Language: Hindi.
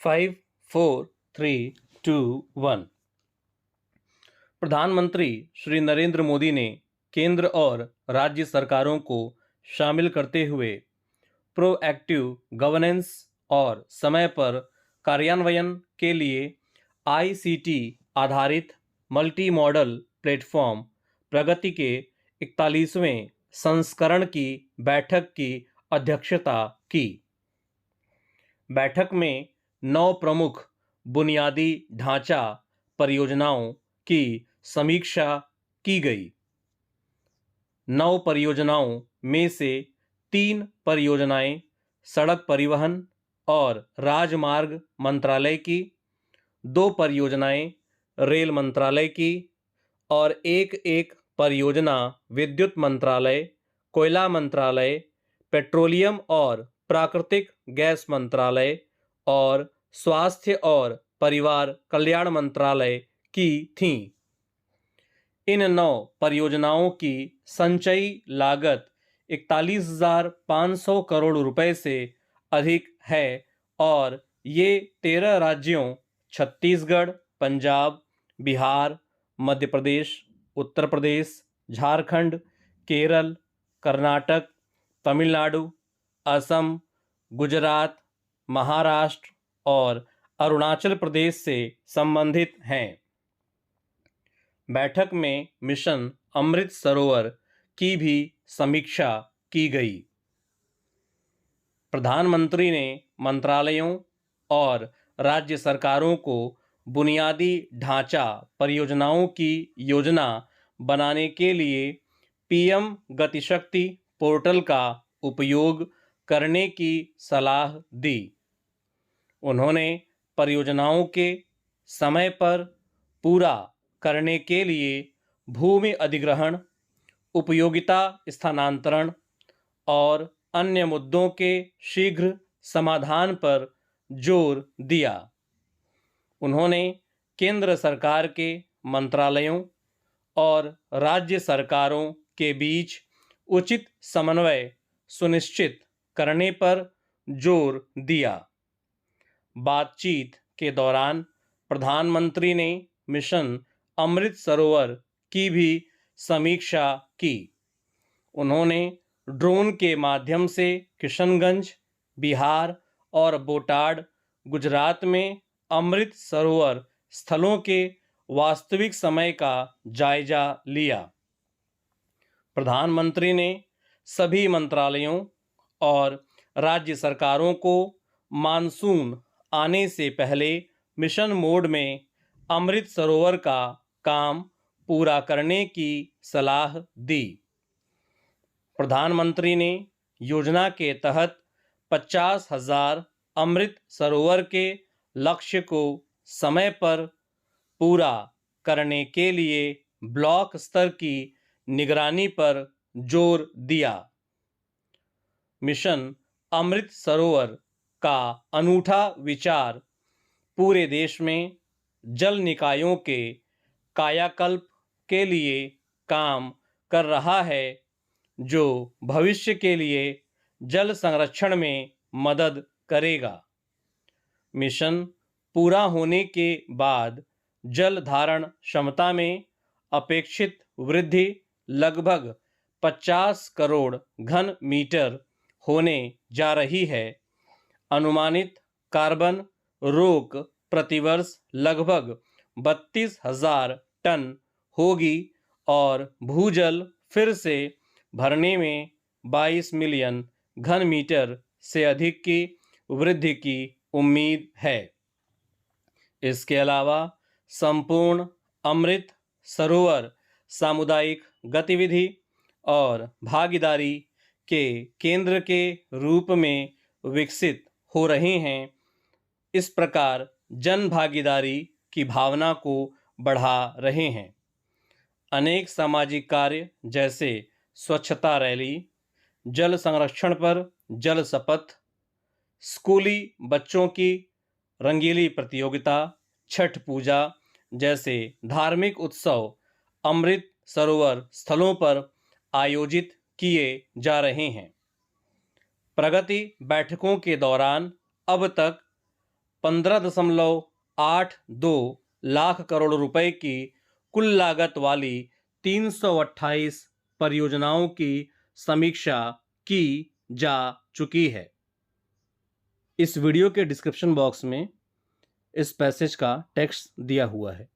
5, 4, 3, 2, 1। प्रधानमंत्री श्री नरेंद्र मोदी ने केंद्र और राज्य सरकारों को शामिल करते हुए प्रोएक्टिव गवर्नेंस और समय पर कार्यान्वयन के लिए आईसीटी आधारित मल्टी मॉडल प्लेटफॉर्म प्रगति के 41वें संस्करण की बैठक की अध्यक्षता की। बैठक में 9 प्रमुख बुनियादी ढांचा परियोजनाओं की समीक्षा की गई। 9 परियोजनाओं में से 3 परियोजनाएं सड़क परिवहन और राजमार्ग मंत्रालय की, 2 परियोजनाएं रेल मंत्रालय की और एक परियोजना विद्युत मंत्रालय, कोयला मंत्रालय, पेट्रोलियम और प्राकृतिक गैस मंत्रालय और स्वास्थ्य और परिवार कल्याण मंत्रालय की थीं। इन 9 परियोजनाओं की संचयी लागत 41,500 करोड़ रुपए से अधिक है और ये 13 राज्यों छत्तीसगढ़, पंजाब, बिहार, मध्य प्रदेश, उत्तर प्रदेश, झारखंड, केरल, कर्नाटक, तमिलनाडु, असम, गुजरात, महाराष्ट्र और अरुणाचल प्रदेश से संबंधित हैं। बैठक में मिशन अमृत सरोवर की भी समीक्षा की गई। प्रधानमंत्री ने मंत्रालयों और राज्य सरकारों को बुनियादी ढांचा परियोजनाओं की योजना बनाने के लिए पीएम गतिशक्ति पोर्टल का उपयोग करने की सलाह दी। उन्होंने परियोजनाओं के समय पर पूरा करने के लिए भूमि अधिग्रहण, उपयोगिता स्थानांतरण और अन्य मुद्दों के शीघ्र समाधान पर जोर दिया। उन्होंने केंद्र सरकार के मंत्रालयों और राज्य सरकारों के बीच उचित समन्वय सुनिश्चित करने पर जोर दिया। बातचीत के दौरान प्रधानमंत्री ने मिशन अमृत सरोवर की भी समीक्षा की। उन्होंने ड्रोन के माध्यम से किशनगंज, बिहार और बोटाड, गुजरात में अमृत सरोवर स्थलों के वास्तविक समय का जायजा लिया। प्रधानमंत्री ने सभी मंत्रालयों और राज्य सरकारों को मानसून आने से पहले मिशन मोड में अमृत सरोवर का काम पूरा करने की सलाह दी। प्रधानमंत्री ने योजना के तहत 50,000 अमृत सरोवर के लक्ष्य को समय पर पूरा करने के लिए ब्लॉक स्तर की निगरानी पर जोर दिया। मिशन अमृत सरोवर का अनूठा विचार पूरे देश में जल निकायों के कायाकल्प के लिए काम कर रहा है, जो भविष्य के लिए जल संरक्षण में मदद करेगा। मिशन पूरा होने के बाद जल धारण क्षमता में अपेक्षित वृद्धि लगभग 50 करोड़ घन मीटर होने जा रही है। अनुमानित कार्बन रोक प्रतिवर्ष लगभग 32,000 टन होगी और भूजल फिर से भरने में 22 मिलियन घन मीटर से अधिक की वृद्धि की उम्मीद है। इसके अलावा संपूर्ण अमृत सरोवर सामुदायिक गतिविधि और भागीदारी के केंद्र के रूप में विकसित हो रहे हैं। इस प्रकार जन भागीदारी की भावना को बढ़ा रहे हैं। अनेक सामाजिक कार्य जैसे स्वच्छता रैली, जल संरक्षण पर जल शपथ, स्कूली बच्चों की रंगीली प्रतियोगिता, छठ पूजा जैसे धार्मिक उत्सव अमृत सरोवर स्थलों पर आयोजित किए जा रहे हैं। प्रगति बैठकों के दौरान अब तक 15.82 लाख करोड़ रुपए की कुल लागत वाली 328 परियोजनाओं की समीक्षा की जा चुकी है। इस वीडियो के डिस्क्रिप्शन बॉक्स में इस पैसेज का टेक्स्ट दिया हुआ है।